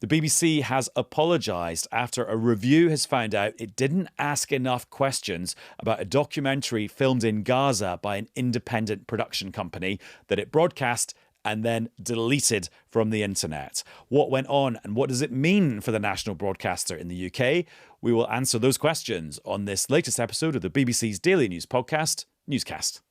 The BBC has apologised after a review has found out it didn't ask enough questions about a documentary filmed in Gaza by an independent production company that it broadcast and then deleted from the internet. What went on and what does it mean for the national broadcaster in the UK? We will answer those questions on this latest episode of the BBC's daily news podcast, Newscast.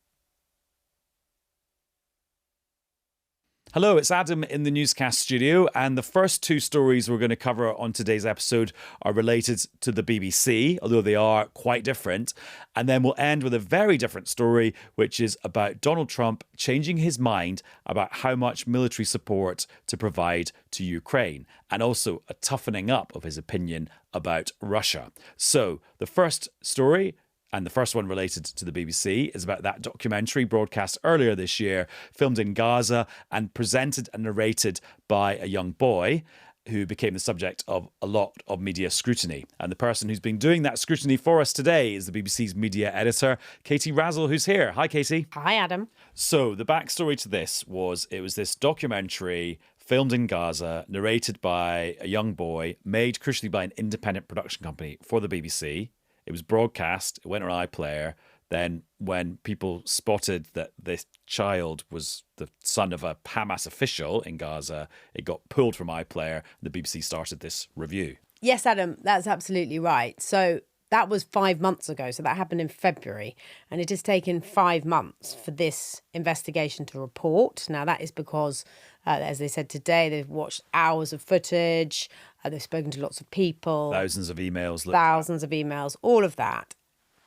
Hello, it's Adam in the Newscast studio, and the first two stories we're going to cover on today's episode are related to the BBC, although they are quite different. And then we'll end with a very different story, which is about Donald Trump changing his mind about how much military support to provide to Ukraine, and also a toughening up of his opinion about Russia. So the first story, and the first one related to the BBC, is about that documentary broadcast earlier this year, filmed in Gaza and presented and narrated by a young boy who became the subject of a lot of media scrutiny. And the person who's been doing that scrutiny for us today is the BBC's media editor, Katie Razzall, who's here. Hi, Katie. Hi, Adam. So the backstory to this was it was this documentary filmed in Gaza, narrated by a young boy, made crucially by an independent production company for the BBC. It was broadcast, it went on iPlayer. Then when people spotted that this child was the son of a Hamas official in Gaza, it got pulled from iPlayer. The BBC started this review. Yes, Adam, that's absolutely right. So that was 5 months ago. So that happened in February. And it has taken 5 months for this investigation to report. Now, that is because, as they said today, they've watched hours of footage. They've spoken to lots of people. Thousands of emails. Thousands of emails, all of that.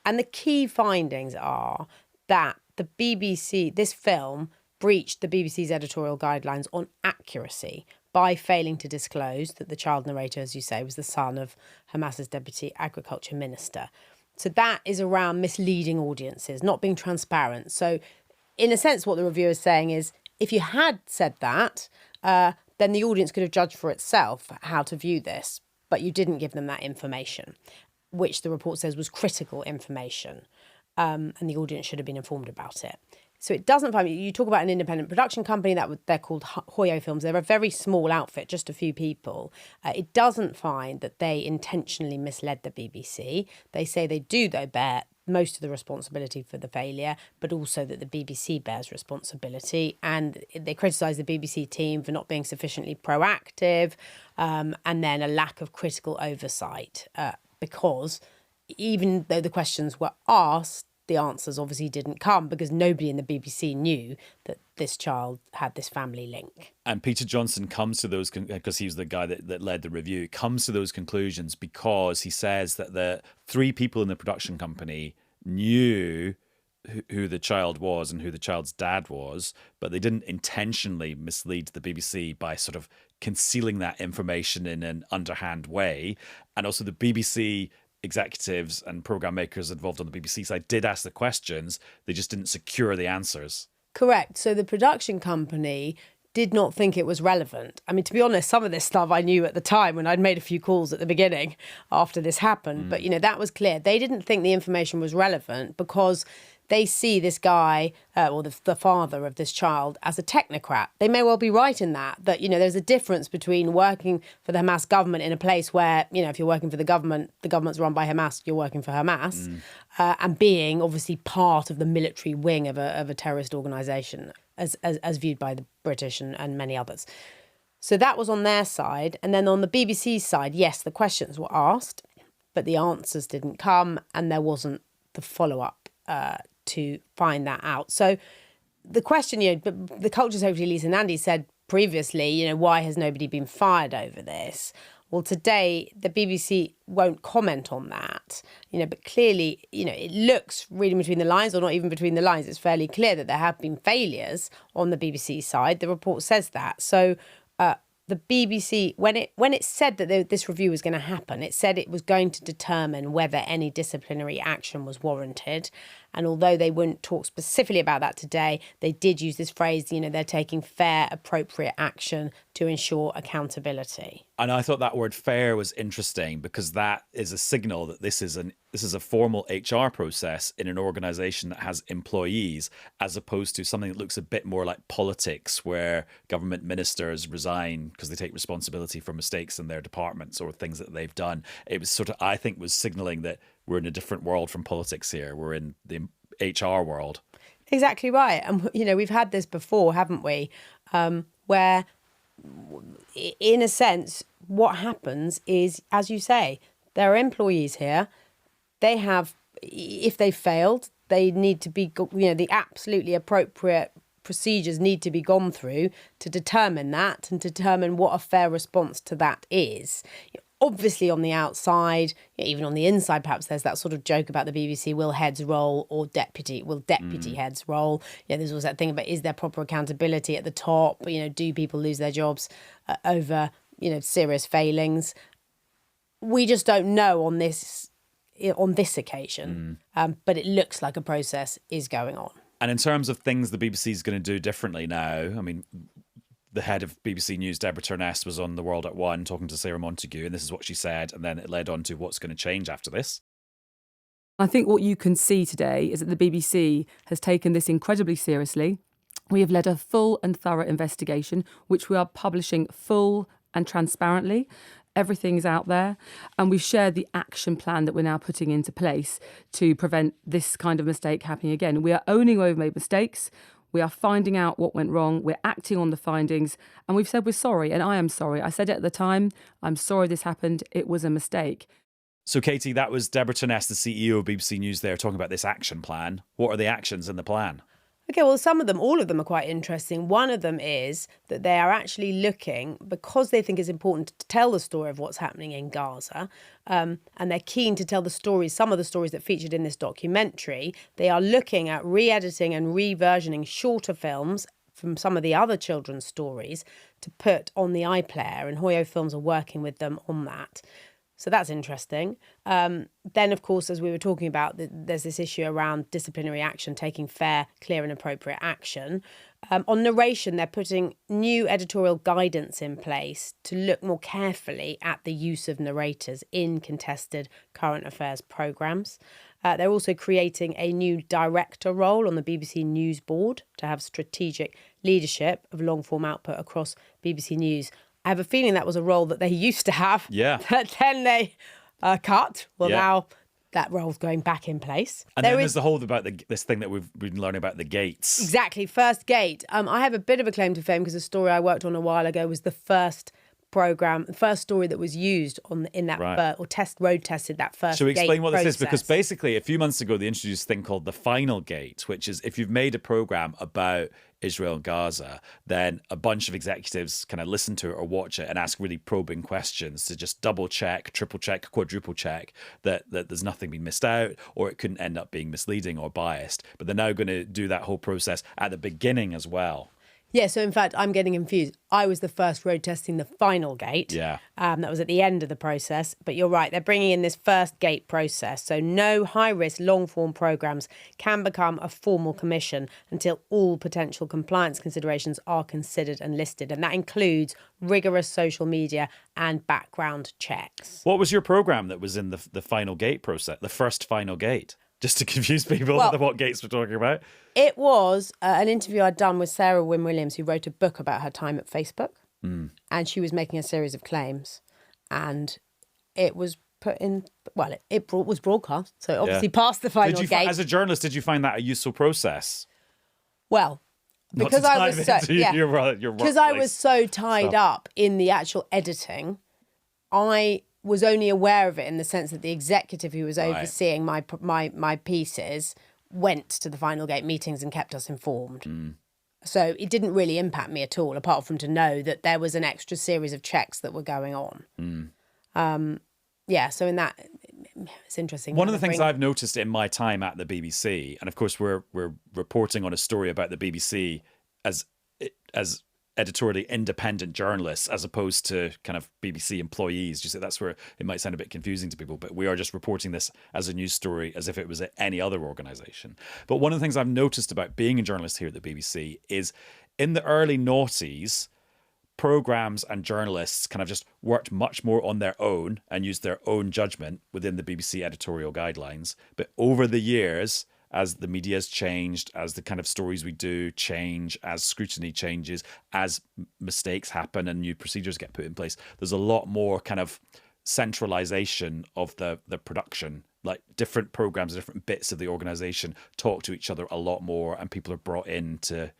And the key findings are that the BBC, this film, breached the BBC's editorial guidelines on accuracy by failing to disclose that the child narrator, as you say, was the son of Hamas's deputy agriculture minister. So that is around misleading audiences, not being transparent. So in a sense, what the reviewer is saying is, if you had said that, then the audience could have judged for itself how to view this, but you didn't give them that information, which the report says was critical information, and the audience should have been informed about it. So it doesn't find, you talk about an independent production company, they're called Hoyo Films. They're a very small outfit, just a few people. It doesn't find that they intentionally misled the BBC. They say they do, though, bear most of the responsibility for the failure, but also that the BBC bears responsibility. And they criticise the BBC team for not being sufficiently proactive, and then a lack of critical oversight, because even though the questions were asked, the answers obviously didn't come because nobody in the BBC knew that this child had this family link. And Peter Johnson comes to those, because he was the guy that led the review, comes to those conclusions because he says that the three people in the production company knew who the child was and who the child's dad was, but they didn't intentionally mislead the BBC by sort of concealing that information in an underhand way. And also the BBC executives and programme makers involved on the BBC side did ask the questions, they just didn't secure the answers. Correct. So the production company did not think it was relevant. I mean, to be honest, some of this stuff I knew at the time when I'd made a few calls at the beginning after this happened. But, that was clear. They didn't think the information was relevant because they see this guy, or the father of this child, as a technocrat. They may well be right in that, there's a difference between working for the Hamas government in a place where, if you're working for the government's run by Hamas, you're working for Hamas, and being obviously part of the military wing of a terrorist organisation, as viewed by the British and many others. So that was on their side. And then on the BBC's side, yes, the questions were asked, but the answers didn't come, and there wasn't the follow-up to find that out. So the question, the Culture Secretary, Lisa Nanji, said previously, why has nobody been fired over this? Well, today, the BBC won't comment on that, but clearly, it looks reading between the lines, or not even between the lines, it's fairly clear that there have been failures on the BBC side. The report says that. So the BBC, when it said that this review was going to happen, it said it was going to determine whether any disciplinary action was warranted. And although they wouldn't talk specifically about that today, they did use this phrase, they're taking fair, appropriate action to ensure accountability. And I thought that word fair was interesting because that is a signal that this is a formal HR process in an organization that has employees, as opposed to something that looks a bit more like politics, where government ministers resign because they take responsibility for mistakes in their departments or things that they've done. It was I think was signaling that we're in a different world from politics here. We're in the HR world. Exactly right. And, we've had this before, haven't we? Where, in a sense, what happens is, as you say, there are employees here. They have, if they failed, they need to be, the absolutely appropriate procedures need to be gone through to determine that and determine what a fair response to that is. Obviously, on the outside, even on the inside, perhaps there's that sort of joke about the BBC, will heads roll or deputy heads roll? There's always that thing about, is there proper accountability at the top? Do people lose their jobs over, serious failings? We just don't know on this occasion, but it looks like a process is going on. And in terms of things the BBC is going to do differently now, I mean, the head of BBC News, Deborah Turness, was on The World at One talking to Sarah Montague, and this is what she said, and then it led on to what's going to change after this. I think what you can see today is that the BBC has taken this incredibly seriously. We have led a full and thorough investigation, which we are publishing full and transparently. Everything is out there, and we've shared the action plan that we're now putting into place to prevent this kind of mistake happening again. We are owning where we've made mistakes. We are finding out what went wrong. We're acting on the findings, and we've said we're sorry, and I am sorry. I said it at the time. I'm sorry this happened. It was a mistake. So, Katie, that was Deborah Turness, the CEO of BBC News there, talking about this action plan. What are the actions in the plan? Okay, well, all of them are quite interesting. One of them is that they are actually looking, because they think it's important to tell the story of what's happening in Gaza, and they're keen to tell some of the stories that featured in this documentary. They are looking at re-editing and reversioning shorter films from some of the other children's stories to put on the iPlayer, and Hoyo Films are working with them on that. So that's interesting. Then, of course, as we were talking about, there's this issue around disciplinary action, taking fair, clear and appropriate action. On narration, they're putting new editorial guidance in place to look more carefully at the use of narrators in contested current affairs programmes. They're also creating a new director role on the BBC News Board to have strategic leadership of long-form output across BBC News. I have a feeling that was a role that they used to have. Yeah. That then they cut. Well, now that role's going back in place. And then there's the whole about this thing that we've been learning about, the gates. Exactly. First gate. I have a bit of a claim to fame because the story I worked on a while ago was the first story that was used in that road tested that first. Shall we explain what process. This is? Because basically, a few months ago, they introduced a thing called the final gate, which is if you've made a program about Israel and Gaza, then a bunch of executives kind of listen to it or watch it and ask really probing questions to just double check, triple check, quadruple check that there's nothing being missed out, or it couldn't end up being misleading or biased. But they're now going to do that whole process at the beginning as well. Yeah, so in fact, I'm getting confused. I was the first road testing the final gate. Yeah. That was at the end of the process. But you're right, they're bringing in this first gate process. So no high-risk, long-form programmes can become a formal commission until all potential compliance considerations are considered and listed. And that includes rigorous social media and background checks. What was your programme that was in the final gate process, the first final gate? Just to confuse people about what gates we're talking about. It was an interview I'd done with Sarah Wynne-Williams, who wrote a book about her time at Facebook. And she was making a series of claims. And it was put in, it was broadcast. So it obviously passed the final gate. As a journalist, did you find that a useful process? Well, because I was so tied up in the actual editing, I was only aware of it in the sense that the executive who was overseeing my pieces went to the final gate meetings and kept us informed. So it didn't really impact me at all, apart from to know that there was an extra series of checks that were going on. So in that, it's interesting. One of the things I've noticed in my time at the BBC, and of course we're reporting on a story about the BBC as editorially independent journalists as opposed to kind of BBC employees. You see, that's where it might sound a bit confusing to people, but we are just reporting this as a news story as if it was at any other organisation. But one of the things I've noticed about being a journalist here at the BBC is in the early noughties, programmes and journalists kind of just worked much more on their own and used their own judgment within the BBC editorial guidelines. But over the years, as the media has changed, as the kind of stories we do change, as scrutiny changes, as mistakes happen and new procedures get put in place, there's a lot more kind of centralization of the production. Like different programs, different bits of the organization talk to each other a lot more, and people are brought in to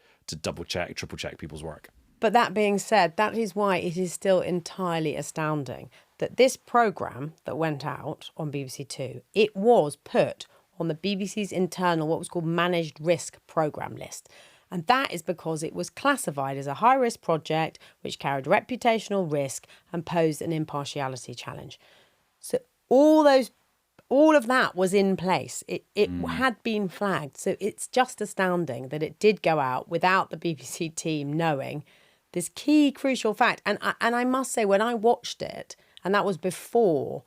double check, triple check people's work. But that being said, that is why it is still entirely astounding that this programme that went out on BBC Two, it was put on the BBC's internal, what was called managed risk programme list. And that is because it was classified as a high-risk project which carried reputational risk and posed an impartiality challenge. So all of that was in place. It had been flagged. So it's just astounding that it did go out without the BBC team knowing this key crucial fact. And I must say, when I watched it, and that was before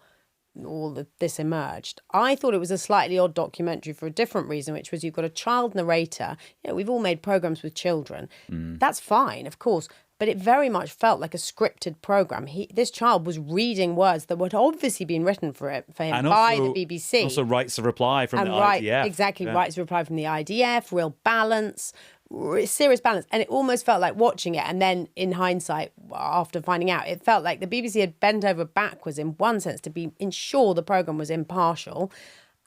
this emerged, I thought it was a slightly odd documentary for a different reason, which was you've got a child narrator. You know, we've all made programmes with children. That's fine, of course. But it very much felt like a scripted programme. This child was reading words that would obviously been written for him and by also, the BBC. Also rights of reply from the IDF. Exactly, rights of reply from the IDF, real balance, serious balance. And it almost felt like watching it. And then in hindsight, after finding out, it felt like the BBC had bent over backwards in one sense to ensure the programme was impartial,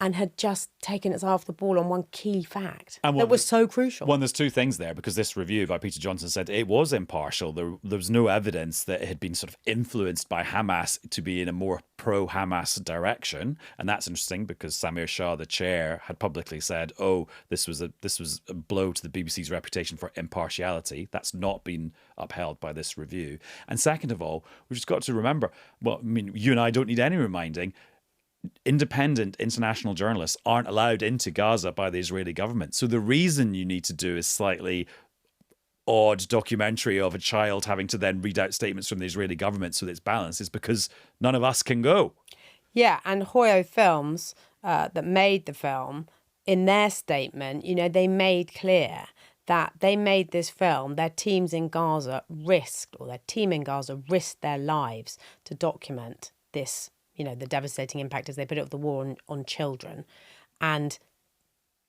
and had just taken its eye off the ball on one key fact that was so crucial. One, there's two things there, because this review by Peter Johnson said it was impartial. There was no evidence that it had been sort of influenced by Hamas to be in a more pro-Hamas direction. And that's interesting because Samir Shah, the chair, had publicly said, oh, this was a blow to the BBC's reputation for impartiality. That's not been upheld by this review. And second of all, we've just got to remember, well, I mean, you and I don't need any reminding, independent international journalists aren't allowed into Gaza by the Israeli government. So the reason you need to do a slightly odd documentary of a child having to then read out statements from the Israeli government so that it's balanced is because none of us can go. Yeah, and Hoyo Films that made the film, in their statement, you know, they made clear that they made this film, their team in Gaza risked their lives to document this, you know, the devastating impact, as they put it, of the war on children. And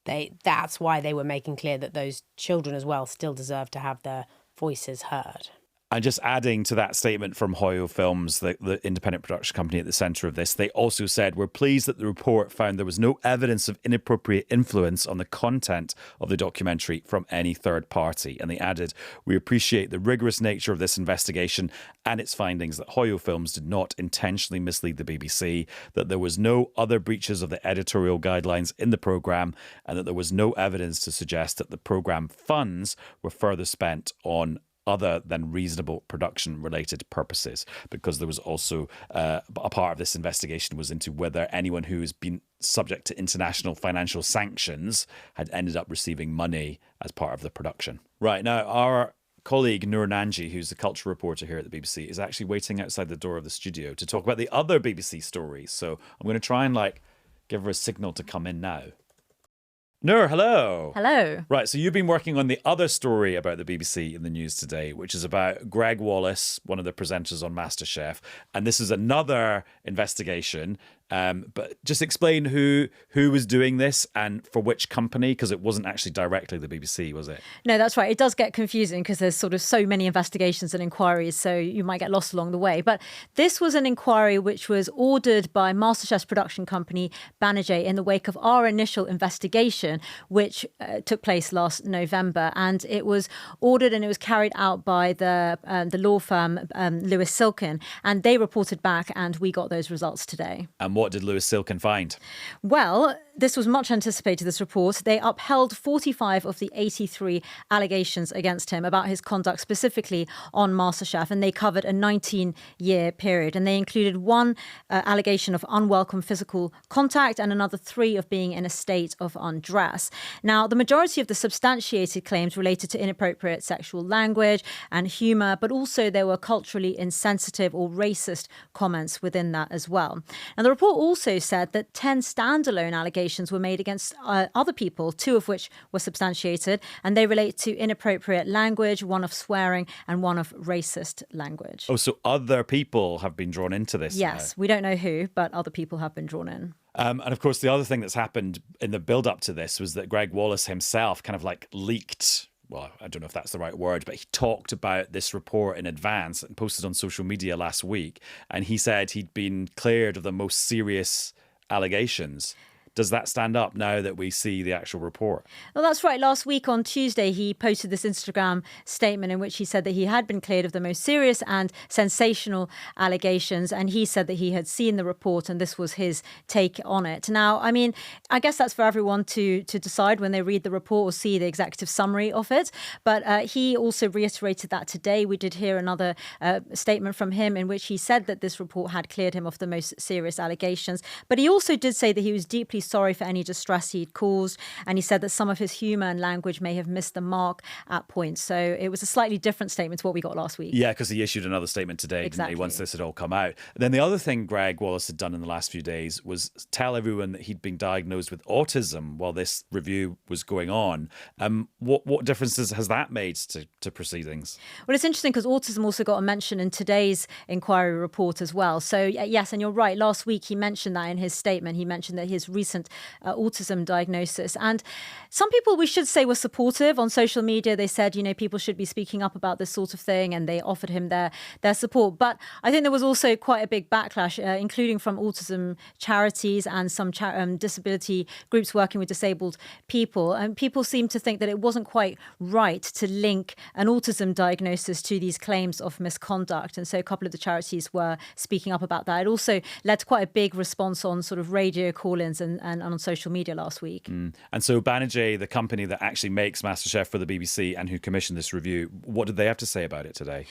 that's why they were making clear that those children as well still deserve to have their voices heard. And just adding to that statement from Hoyo Films, the independent production company at the centre of this, they also said, we're pleased that the report found there was no evidence of inappropriate influence on the content of the documentary from any third party. And they added, we appreciate the rigorous nature of this investigation and its findings that Hoyo Films did not intentionally mislead the BBC, that there was no other breaches of the editorial guidelines in the programme, and that there was no evidence to suggest that the programme funds were further spent on other than reasonable production-related purposes, because there was also a part of this investigation was into whether anyone who has been subject to international financial sanctions had ended up receiving money as part of the production. Right, now our colleague Noor Nanji, who's the culture reporter here at the BBC, is actually waiting outside the door of the studio to talk about the other BBC stories. So I'm going to try and give her a signal to come in now. Noor, hello. Hello. Right, so you've been working on the other story about the BBC in the news today, which is about Gregg Wallace, one of the presenters on MasterChef. And this is another investigation. But just explain who was doing this and for which company, because it wasn't actually directly the BBC, was it? No, that's right. It does get confusing because there's sort of so many investigations and inquiries, so you might get lost along the way. But this was an inquiry which was ordered by MasterChef's production company, Banijay, in the wake of our initial investigation, which took place last November. And it was ordered and it was carried out by the law firm Lewis Silkin. And they reported back and we got those results today. And what did Lewis Silkin find? Well, this was much anticipated, this report. They upheld 45 of the 83 allegations against him about his conduct, specifically on MasterChef, and they covered a 19-year period. And they included one allegation of unwelcome physical contact and another 3 of being in a state of undress. Now, the majority of the substantiated claims related to inappropriate sexual language and humour, but also there were culturally insensitive or racist comments within that as well. And the report also said that 10 standalone allegations were made against other people, 2 of which were substantiated, and they relate to inappropriate language, one of swearing, and one of racist language. Oh, so other people have been drawn into this Yes, now. we don't know who, but other people have been drawn in. And of course, the other thing that's happened in the build up to this was that Gregg Wallace himself kind of like leaked. Well, I don't know if that's the right word, but he talked about this report in advance and posted on social media last week. And he said he'd been cleared of the most serious allegations. Does that stand up now that we see the actual report? Well, that's right. Last week on Tuesday, he posted this Instagram statement in which he said that he had been cleared of the most serious and sensational allegations. And he said that he had seen the report and this was his take on it. Now, I mean, I guess that's for everyone to decide when they read the report or see the executive summary of it. But he also reiterated that today. We did hear another statement from him in which he said that this report had cleared him of the most serious allegations. But he also did say that he was deeply sorry for any distress he'd caused, and he said that some of his humour and language may have missed the mark at points. So it was a slightly different statement to what we got last week. Yeah, because he issued another statement today, didn't he, once this had all come out. Then the other thing Gregg Wallace had done in the last few days was tell everyone that he'd been diagnosed with autism while this review was going on. What differences has that made to proceedings? Well, it's interesting because autism also got a mention in today's inquiry report as well. So yes, and you're right. Last week he mentioned that in his statement. He mentioned that his recent autism diagnosis. And some people, we should say, were supportive on social media. They said, you know, people should be speaking up about this sort of thing, and they offered him their support. But I think there was also quite a big backlash, including from autism charities and some disability groups working with disabled people. And people seem to think that it wasn't quite right to link an autism diagnosis to these claims of misconduct. And so a couple of the charities were speaking up about that. It also led to quite a big response on sort of radio call-ins and on social media last week. And so Banijay, the company that actually makes MasterChef for the BBC and who commissioned this review, what did they have to say about it today?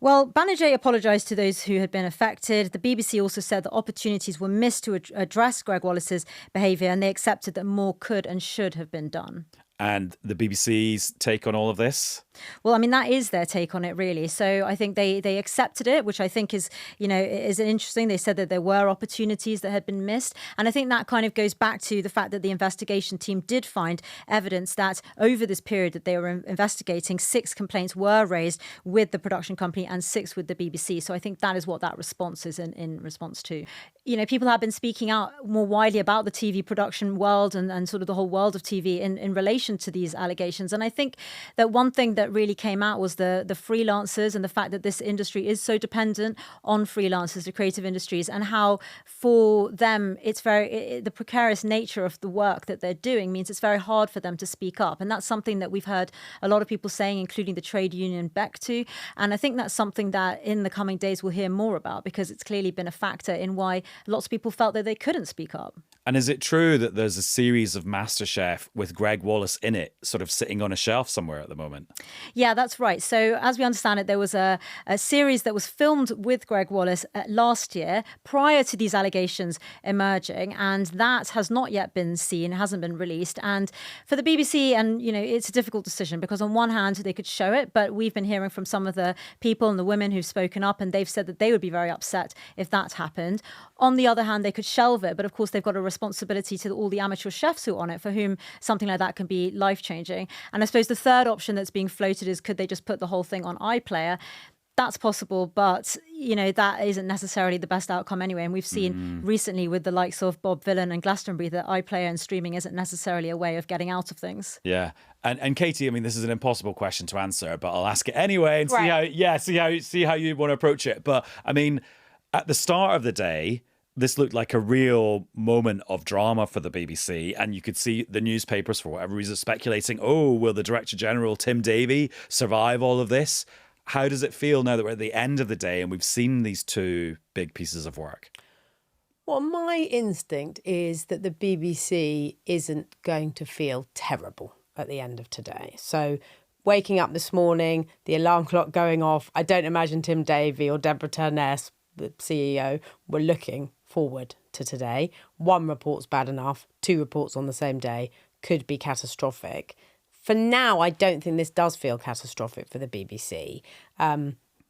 Well, Banijay apologised to those who had been affected. The BBC also said that opportunities were missed to address Gregg Wallace's behaviour, and they accepted that more could and should have been done. And the BBC's take on all of this? Well, I mean, that is their take on it, really. So I think they accepted it, which I think is, you know, is interesting. They said that there were opportunities that had been missed. And I think that kind of goes back to the fact that the investigation team did find evidence that over this period that they were investigating, 6 complaints were raised with the production company and 6 with the BBC. So I think that is what that response is in response to. You know, people have been speaking out more widely about the TV production world and sort of the whole world of TV in relation to these allegations. And I think that one thing that really came out was the freelancers and the fact that this industry is so dependent on freelancers, the creative industries, and how for them it's the precarious nature of the work that they're doing means it's very hard for them to speak up. And that's something that we've heard a lot of people saying, including the trade union BECTU. And I think that's something that in the coming days we'll hear more about, because it's clearly been a factor in why lots of people felt that they couldn't speak up. And is it true that there's a series of MasterChef with Gregg Wallace in it, sort of sitting on a shelf somewhere at the moment? Yeah, that's right. So as we understand it, there was a series that was filmed with Gregg Wallace last year prior to these allegations emerging. And that has not yet been seen, hasn't been released. And for the BBC, and, you know, it's a difficult decision because on one hand, they could show it. But we've been hearing from some of the people and the women who've spoken up, and they've said that they would be very upset if that happened. On the other hand, they could shelve it. But of course, they've got a responsibility to all the amateur chefs who are on it, for whom something like that can be life-changing. And I suppose the third option that's being floated is, could they just put the whole thing on iPlayer? That's possible, but, you know, that isn't necessarily the best outcome anyway. And we've seen recently with the likes of Bob Villan and Glastonbury that iPlayer and streaming isn't necessarily a way of getting out of things. Yeah. And Katie, I mean, this is an impossible question to answer, but I'll ask it anyway and see how you want to approach it. But I mean, at the start of the day, this looked like a real moment of drama for the BBC, and you could see the newspapers, for whatever reason, speculating, oh, will the Director General, Tim Davie, survive all of this? How does it feel now that we're at the end of the day and we've seen these 2 big pieces of work? Well, my instinct is that the BBC isn't going to feel terrible at the end of today. So waking up this morning, the alarm clock going off, I don't imagine Tim Davie or Deborah Turness, the CEO, were looking forward to today. One report's bad enough, two reports on the same day could be catastrophic. For now, I don't think this does feel catastrophic for the BBC.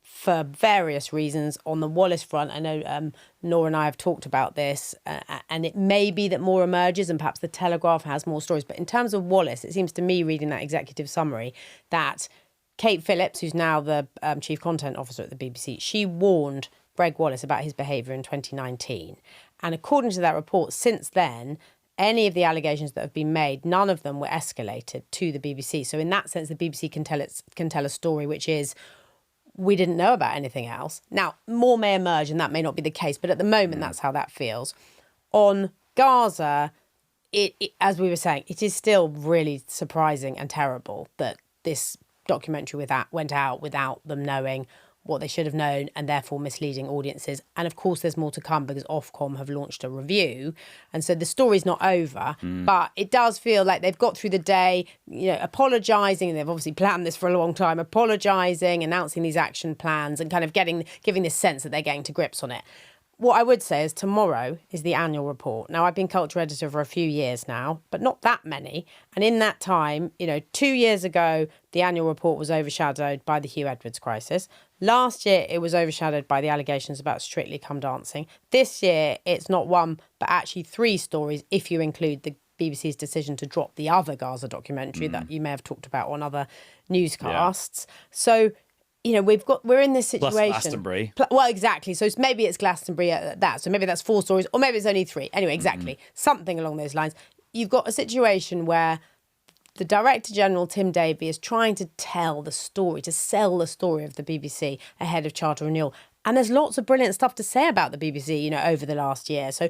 For various reasons. On the Wallace front, I know Noor and I have talked about this, and it may be that more emerges and perhaps the Telegraph has more stories. But in terms of Wallace, it seems to me, reading that executive summary, that Kate Phillips, who's now the chief content officer at the BBC, she warned Gregg Wallace about his behaviour in 2019. And according to that report, since then, any of the allegations that have been made, none of them were escalated to the BBC. So in that sense, the BBC can tell a story which is, we didn't know about anything else. Now, more may emerge and that may not be the case, but at the moment, that's how that feels. On Gaza, it as we were saying, it is still really surprising and terrible that this documentary went out without them knowing what they should have known and therefore misleading audiences. And of course, there's more to come because Ofcom have launched a review. And so the story's not over, but it does feel like they've got through the day, apologising, and they've obviously planned this for a long time, apologising, announcing these action plans and kind of giving this sense that they're getting to grips on it. What I would say is tomorrow is the annual report. Now, I've been culture editor for a few years now, but not that many. And in that time, 2 years ago, the annual report was overshadowed by the Hugh Edwards crisis. Last year, it was overshadowed by the allegations about Strictly Come Dancing. This year, it's not one, but actually three stories, if you include the BBC's decision to drop the other Gaza documentary that you may have talked about on other newscasts. Yeah. So, we're in this situation. Plus Glastonbury. Well, exactly. So maybe it's Glastonbury at that. So maybe that's 4 stories, or maybe it's only 3. Anyway, exactly. Something along those lines. You've got a situation where the Director General, Tim Davie, is trying to tell the story, to sell the story of the BBC ahead of charter renewal. And there's lots of brilliant stuff to say about the BBC, over the last year. So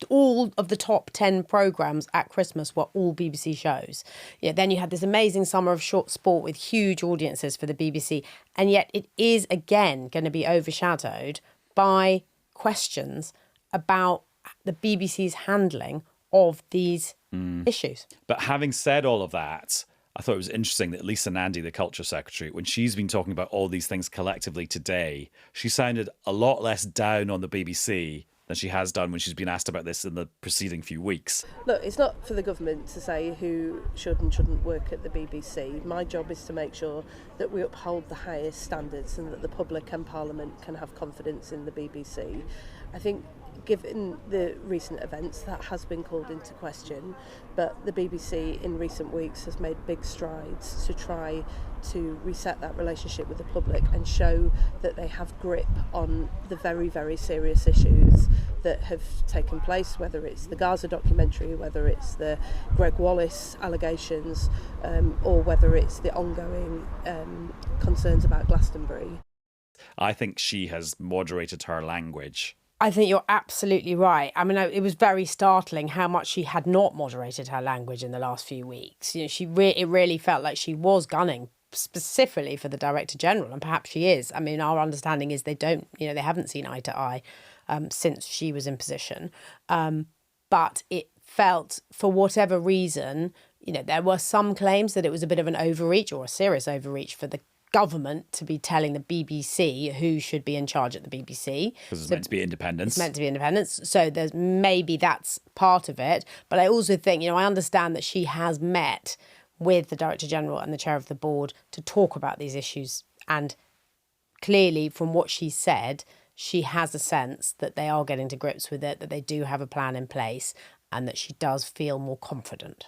all of the top 10 programmes at Christmas were all BBC shows. Then you had this amazing summer of short sport with huge audiences for the BBC. And yet it is, again, going to be overshadowed by questions about the BBC's handling of these issues. But having said all of that, I thought it was interesting that Lisa Nandy, the culture secretary, when she's been talking about all these things collectively today, she sounded a lot less down on the BBC than she has done when she's been asked about this in the preceding few weeks. Look, it's not for the government to say who should and shouldn't work at the BBC. My job is to make sure that we uphold the highest standards and that the public and Parliament can have confidence in the BBC. I think given the recent events, that has been called into question, but the BBC in recent weeks has made big strides to try to reset that relationship with the public and show that they have grip on the very, very serious issues that have taken place, whether it's the Gaza documentary, whether it's the Gregg Wallace allegations, or whether it's the ongoing concerns about Glastonbury. I think she has moderated her language. I think you're absolutely right. I mean, it was very startling how much she had not moderated her language in the last few weeks. It really felt like she was gunning specifically for the Director General, and perhaps she is. I mean, our understanding is they haven't seen eye to eye since she was in position. But it felt, for whatever reason, there were some claims that it was a bit of an overreach, or a serious overreach, for the government to be telling the BBC who should be in charge at the BBC. Because it's meant to be independence. It's meant to be independence. So maybe that's part of it. But I also think, I understand that she has met with the Director General and the Chair of the Board to talk about these issues. And clearly, from what she said, she has a sense that they are getting to grips with it, that they do have a plan in place, and that she does feel more confident.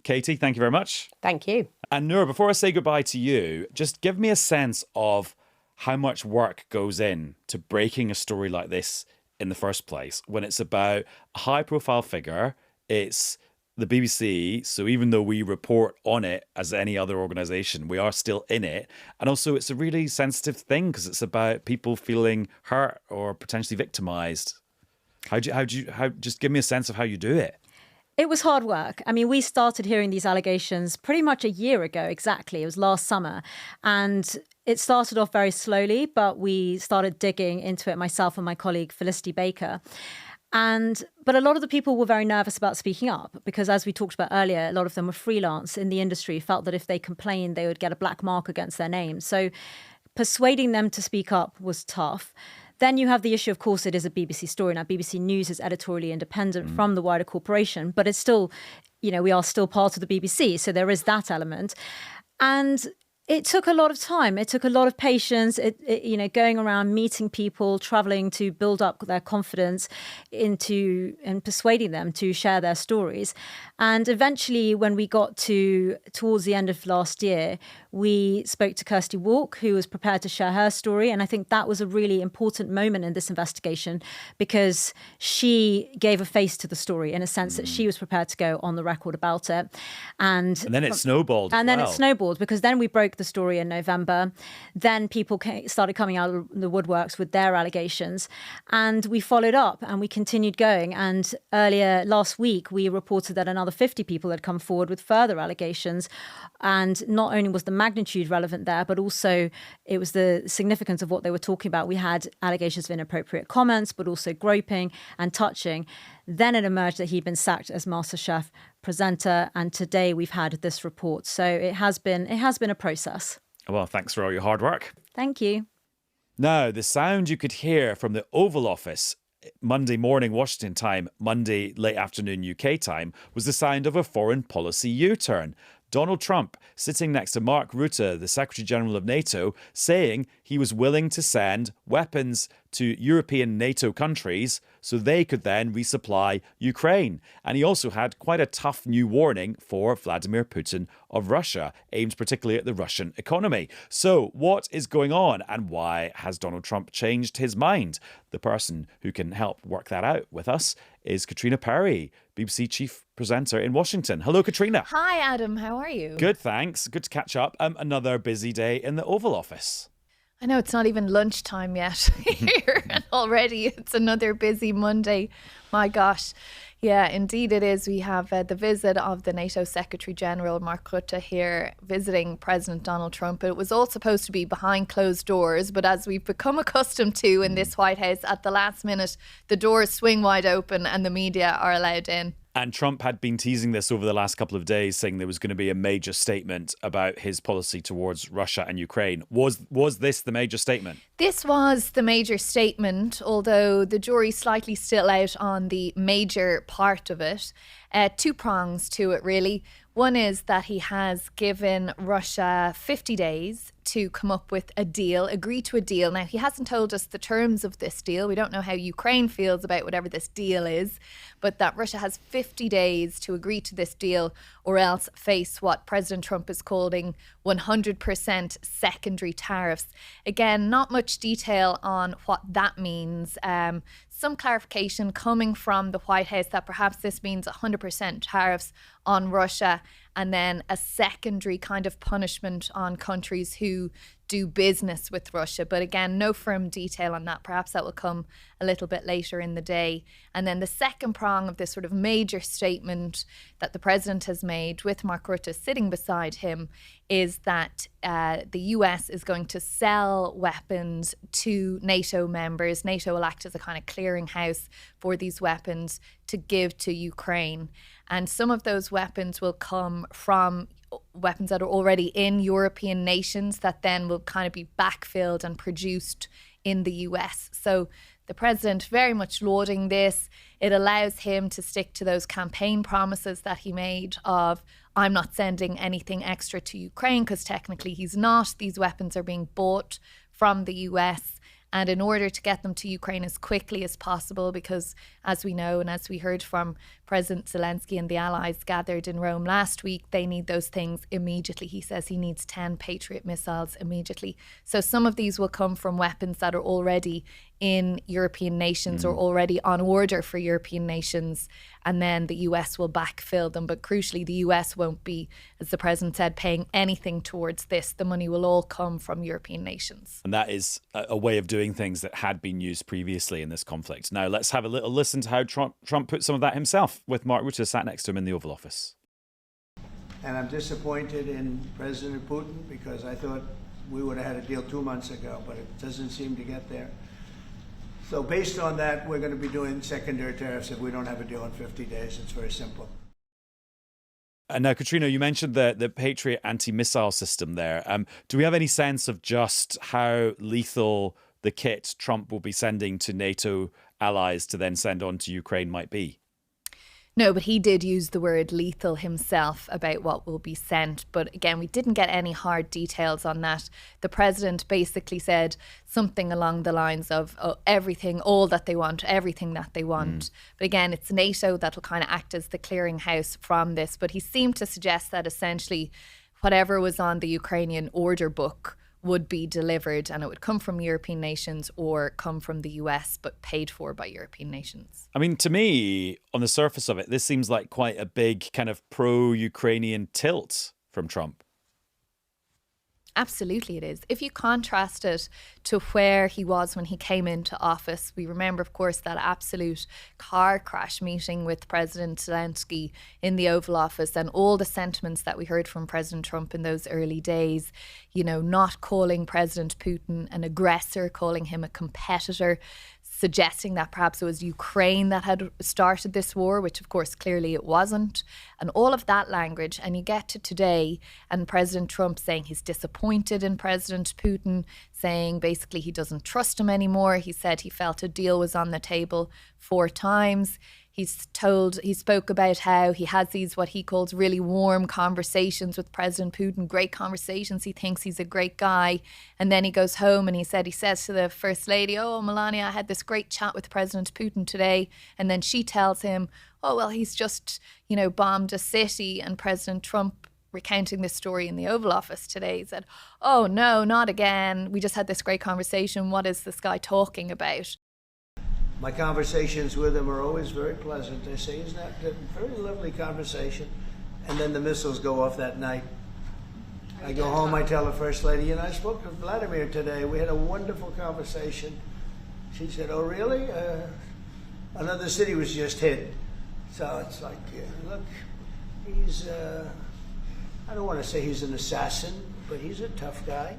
Katie, thank you very much. Thank you. And Noor, before I say goodbye to you, just give me a sense of how much work goes in to breaking a story like this in the first place. When it's about a high-profile figure, it's the BBC, so even though we report on it as any other organisation, we are still in it. And also it's a really sensitive thing because it's about people feeling hurt or potentially victimised. Just give me a sense of how you do it. It was hard work. I mean, we started hearing these allegations pretty much a year ago, exactly. It was last summer. And it started off very slowly, but we started digging into it, myself and my colleague Felicity Baker. But a lot of the people were very nervous about speaking up because, as we talked about earlier, a lot of them were freelance in the industry, felt that if they complained, they would get a black mark against their name. So persuading them to speak up was tough. Then you have the issue, of course, it is a BBC story. Now, BBC News is editorially independent from the wider corporation, but it's still, we are still part of the BBC. So there is that element. And it took a lot of time. It took a lot of patience, going around, meeting people, traveling to build up their confidence and persuading them to share their stories. And eventually, when we got towards the end of last year, we spoke to Kirsty Walk, who was prepared to share her story. And I think that was a really important moment in this investigation because she gave a face to the story in a sense that she was prepared to go on the record about it. And then it snowballed. And then it snowballed because then we broke the story in November. Then people started coming out of the woodworks with their allegations. And we followed up and we continued going. And earlier last week, we reported that another 50 people had come forward with further allegations. And not only was the magnitude relevant there, but also it was the significance of what they were talking about. We had allegations of inappropriate comments, but also groping and touching. Then it emerged that he'd been sacked as MasterChef presenter, and today we've had this report. So it has been a process. Well, thanks for all your hard work. Thank you. Now, the sound you could hear from the Oval Office Monday morning Washington time, Monday late afternoon UK time, was the sound of a foreign policy U-turn. Donald Trump sitting next to Mark Rutte, the Secretary General of NATO, saying he was willing to send weapons to European NATO countries so they could then resupply Ukraine. And he also had quite a tough new warning for Vladimir Putin of Russia, aimed particularly at the Russian economy. So what is going on and why has Donald Trump changed his mind? The person who can help work that out with us is Katrina Perry, BBC chief presenter in Washington. Hello, Katrina. Hi, Adam. How are you? Good, thanks. Good to catch up. Another busy day in the Oval Office. I know it's not even lunchtime yet here, and already it's another busy Monday. My gosh. Yeah, indeed it is. We have the visit of the NATO Secretary General, Mark Rutte, here visiting President Donald Trump. It was all supposed to be behind closed doors, but as we've become accustomed to in this White House, at the last minute, the doors swing wide open and the media are allowed in. And Trump had been teasing this over the last couple of days, saying there was going to be a major statement about his policy towards Russia and Ukraine. Was this the major statement? This was the major statement, although the jury's slightly still out on the major part of it. Two prongs to it, really. One is that he has given Russia 50 days to come up with a deal, agree to a deal. Now, he hasn't told us the terms of this deal. We don't know how Ukraine feels about whatever this deal is, but that Russia has 50 days to agree to this deal or else face what President Trump is calling 100% secondary tariffs. Again, not much detail on what that means. Some clarification coming from the White House that perhaps this means 100% tariffs on Russia and then a secondary kind of punishment on countries who do business with Russia. But again, no firm detail on that. Perhaps that will come a little bit later in the day. And then the second prong of this sort of major statement that the president has made with Mark Rutte sitting beside him is that the US is going to sell weapons to NATO members. NATO will act as a kind of clearinghouse for these weapons to give to Ukraine. And some of those weapons will come from weapons that are already in European nations that then will kind of be backfilled and produced in the US. So the president very much lauding this. It allows him to stick to those campaign promises that he made of, I'm not sending anything extra to Ukraine, because technically he's not. These weapons are being bought from the US. And in order to get them to Ukraine as quickly as possible, because as we know and as we heard from President Zelensky and the allies gathered in Rome last week, they need those things immediately. He says he needs 10 Patriot missiles immediately. So some of these will come from weapons that are already in European nations or already on order for European nations. And then the US will backfill them. But crucially, the US won't be, as the president said, paying anything towards this. The money will all come from European nations. And that is a way of doing things that had been used previously in this conflict. Now, let's have a little listen to how Trump put some of that himself with Mark Rutte sat next to him in the Oval Office. And I'm disappointed in President Putin because I thought we would have had a deal 2 months ago, but it doesn't seem to get there. So based on that, we're going to be doing secondary tariffs if we don't have a deal in 50 days. It's very simple. And now, Katrina, you mentioned the Patriot anti-missile system there. Do we have any sense of just how lethal the kit Trump will be sending to NATO allies to then send on to Ukraine might be? No, but he did use the word lethal himself about what will be sent. But again, we didn't get any hard details on that. The president basically said something along the lines of everything, all that they want, everything that they want. But again, it's NATO that will kind of act as the clearinghouse from this. But he seemed to suggest that essentially whatever was on the Ukrainian order book would be delivered, and it would come from European nations or come from the US, but paid for by European nations. I mean, to me, on the surface of it, this seems like quite a big kind of pro-Ukrainian tilt from Trump. Absolutely it is. If you contrast it to where he was when he came into office, we remember, of course, that absolute car crash meeting with President Zelensky in the Oval Office and all the sentiments that we heard from President Trump in those early days, you know, not calling President Putin an aggressor, calling him a competitor, suggesting that perhaps it was Ukraine that had started this war, which of course clearly it wasn't, and all of that language. And you get to today and President Trump saying he's disappointed in President Putin, saying basically he doesn't trust him anymore. He said he felt a deal was on the table 4 times. He spoke about how he has these what he calls really warm conversations with President Putin, great conversations. He thinks he's a great guy. And then he goes home and he says to the First Lady, "Oh, Melania, I had this great chat with President Putin today." And then she tells him, "Oh, well, he's just, you know, bombed a city." And President Trump, recounting this story in the Oval Office today, said, "Oh, no, not again. We just had this great conversation. What is this guy talking about?" My conversations with him are always very pleasant. I say, "Isn't that a very lovely conversation?" And then the missiles go off that night. I go home, I tell the First Lady, "You know, I spoke to Vladimir today. We had a wonderful conversation." She said, "Oh, really? Another city was just hit." So it's like, look, he's, I don't want to say he's an assassin, but he's a tough guy.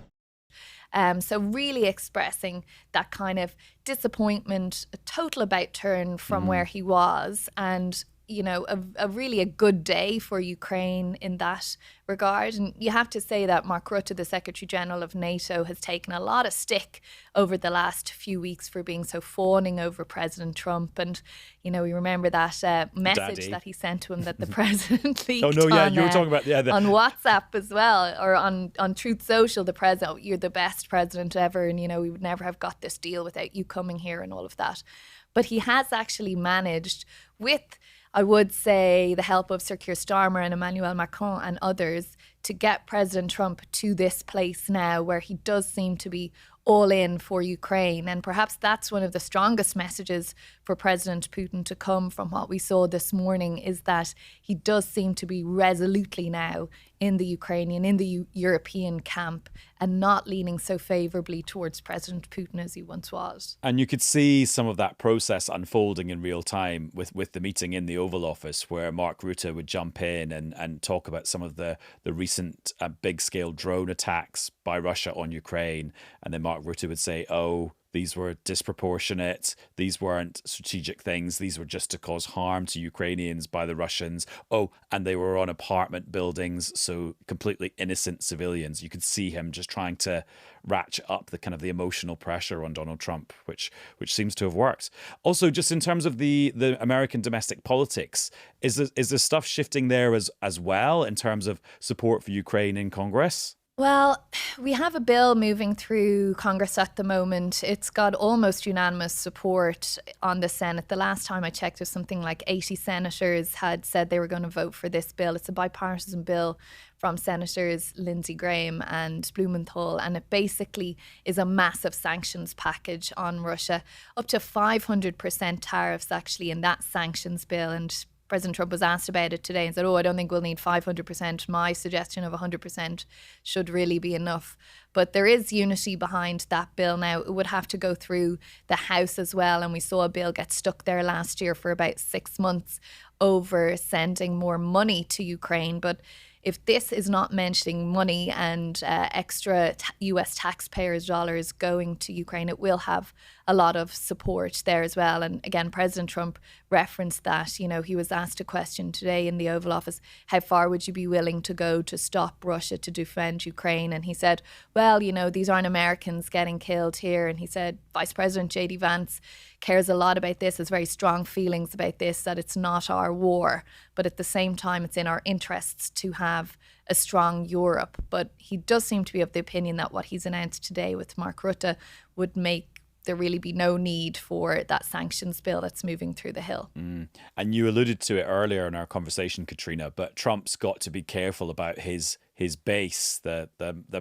So really expressing that kind of disappointment, a total about turn from where he was, and you know, a really a good day for Ukraine in that regard. And you have to say that Mark Rutte, the Secretary General of NATO, has taken a lot of stick over the last few weeks for being so fawning over President Trump. And, you know, we remember that message Daddy. that he sent to him that the president leaked Oh, no, yeah, on, you were talking about on WhatsApp as well, or on Truth Social, the president, "Oh, you're the best president ever, and, you know, we would never have got this deal without you coming here," and all of that. But he has actually managed, with, I would say, the help of Sir Keir Starmer and Emmanuel Macron and others, to get President Trump to this place now where he does seem to be all in for Ukraine. And perhaps that's one of the strongest messages for President Putin to come from what we saw this morning, is that he does seem to be resolutely now in the Ukrainian, in the European camp, and not leaning so favourably towards President Putin as he once was. And you could see some of that process unfolding in real time with the meeting in the Oval Office, where Mark Rutte would jump in and talk about some of the recent big-scale drone attacks by Russia on Ukraine. And then Mark Rutte would say, "Oh, these were disproportionate. These weren't strategic things. These were just to cause harm to Ukrainians by the Russians. Oh, and they were on apartment buildings, so completely innocent civilians." You could see him just trying to ratchet up the kind of the emotional pressure on Donald Trump, which seems to have worked. Also, just in terms of the American domestic politics, is there stuff shifting there as well in terms of support for Ukraine in Congress? Well, we have a bill moving through Congress at the moment. It's got almost unanimous support on the Senate. The last time I checked, there's something like 80 senators had said they were going to vote for this bill. It's a bipartisan bill from Senators Lindsey Graham and Blumenthal, and it basically is a massive sanctions package on Russia, up to 500% tariffs actually in that sanctions bill. And President Trump was asked about it today and said, "Oh, I don't think we'll need 500%. My suggestion of 100% should really be enough." But there is unity behind that bill now. It would have to go through the House as well. And we saw a bill get stuck there last year for about 6 months over sending more money to Ukraine. But if this is not mentioning money and extra US taxpayers' dollars going to Ukraine, it will have a lot of support there as well. And again, President Trump referenced that, you know, he was asked a question today in the Oval Office, how far would you be willing to go to stop Russia to defend Ukraine? And he said, well, you know, these aren't Americans getting killed here. And he said, Vice President J.D. Vance cares a lot about this, has very strong feelings about this, that it's not our war. But at the same time, it's in our interests to have a strong Europe. But he does seem to be of the opinion that what he's announced today with Mark Rutte would make there really be no need for that sanctions bill that's moving through the Hill. And you alluded to it earlier in our conversation, Katrina, but Trump's got to be careful about his base, the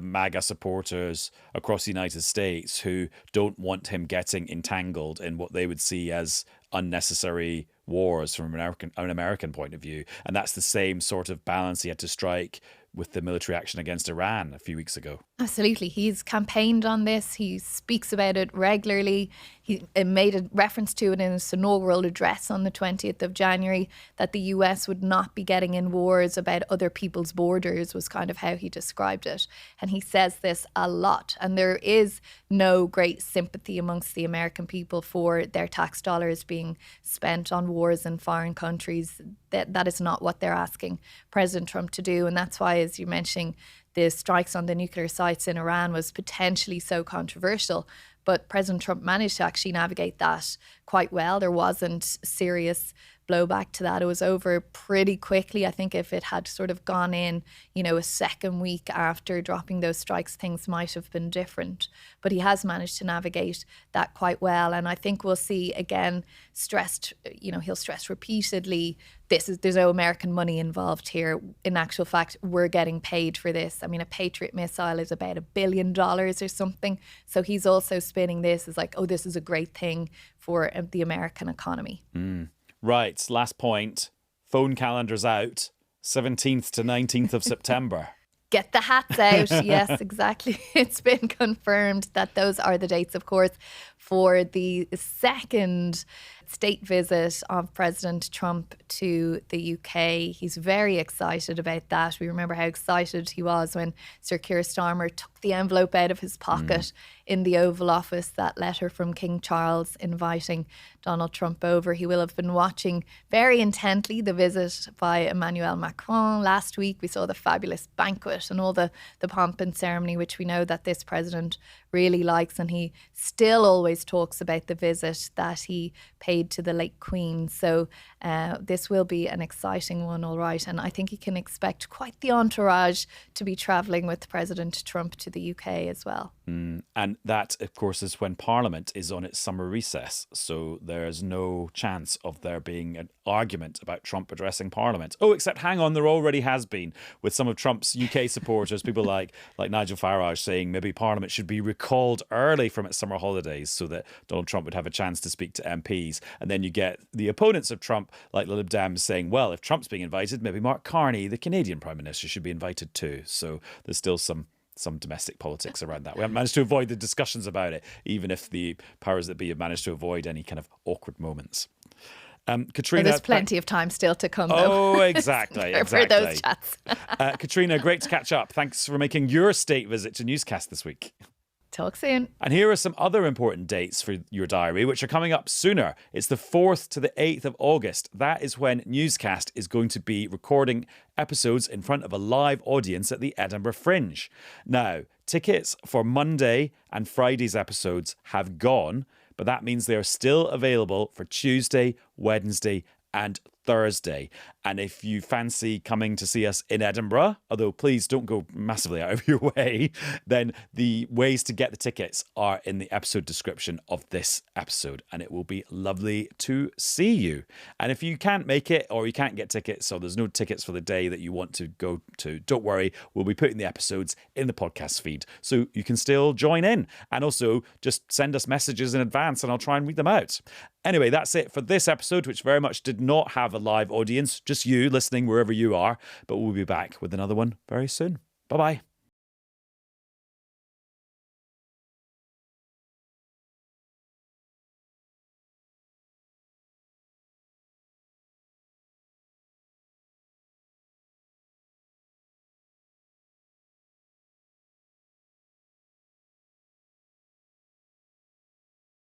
MAGA supporters across the United States who don't want him getting entangled in what they would see as unnecessary wars from an American point of view. And that's the same sort of balance he had to strike with the military action against Iran a few weeks ago. Absolutely. He's campaigned on this. He speaks about it regularly. He made a reference to it in his inaugural address on the 20th of January, that the US would not be getting in wars about other people's borders, was kind of how he described it. And he says this a lot. And there is no great sympathy amongst the American people for their tax dollars being spent on wars in foreign countries. That is not what they're asking President Trump to do. And that's why, as you're mentioning, the strikes on the nuclear sites in Iran was potentially so controversial. But President Trump managed to actually navigate that quite well. There wasn't serious blowback to that. It was over pretty quickly. I think if it had sort of gone in, you know, a second week after dropping those strikes, things might have been different. But he has managed to navigate that quite well. And I think we'll see, again, stressed, you know, he'll stress repeatedly, there's no American money involved here. In actual fact, we're getting paid for this. I mean, a Patriot missile is about $1 billion or something. So he's also spinning this as like, oh, this is a great thing for the American economy. Right, last point. Phone calendars out, 17th to 19th of September. Get the hats out. Yes, exactly. It's been confirmed that those are the dates, of course, for the second state visit of President Trump to the UK. He's very excited about that. We remember how excited he was when Sir Keir Starmer took the envelope out of his pocket in the Oval Office, that letter from King Charles inviting Donald Trump over. He will have been watching very intently the visit by Emmanuel Macron. Last week we saw the fabulous banquet and all the pomp and ceremony, which we know that this president really likes, and he still always talks about the visit that he paid to the late Queen. So this will be an exciting one, all right. And I think you can expect quite the entourage to be travelling with President Trump to the UK as well. And that, of course, is when Parliament is on its summer recess. So there's no chance of there being an argument about Trump addressing Parliament. Oh, except hang on, there already has been with some of Trump's UK supporters, people like Nigel Farage saying maybe Parliament should be recalled early from its summer holidays so that Donald Trump would have a chance to speak to MPs. And then you get the opponents of Trump, like the Lib Dems, saying, well, if Trump's being invited, maybe Mark Carney, the Canadian Prime Minister, should be invited too. So there's still some domestic politics around that. We haven't managed to avoid the discussions about it, even if the powers that be have managed to avoid any kind of awkward moments. Katrina, there's plenty of time still to come, though. Oh, exactly. For those chats. Katrina, great to catch up. Thanks for making your state visit to Newscast this week. Talk soon. And here are some other important dates for your diary, which are coming up sooner. It's the 4th to the 8th of August. That is when Newscast is going to be recording episodes in front of a live audience at the Edinburgh Fringe. Now, tickets for Monday and Friday's episodes have gone, but that means they are still available for Tuesday, Wednesday, and Thursday. And if you fancy coming to see us in Edinburgh, although please don't go massively out of your way, then the ways to get the tickets are in the episode description of this episode, and it will be lovely to see you. And if you can't make it or you can't get tickets, or there's no tickets for the day that you want to go to, don't worry, we'll be putting the episodes in the podcast feed so you can still join in. And also just send us messages in advance and I'll try and read them out. Anyway, that's it for this episode, which very much did not have a live audience, just you listening wherever you are. But we'll be back with another one very soon. Bye-bye.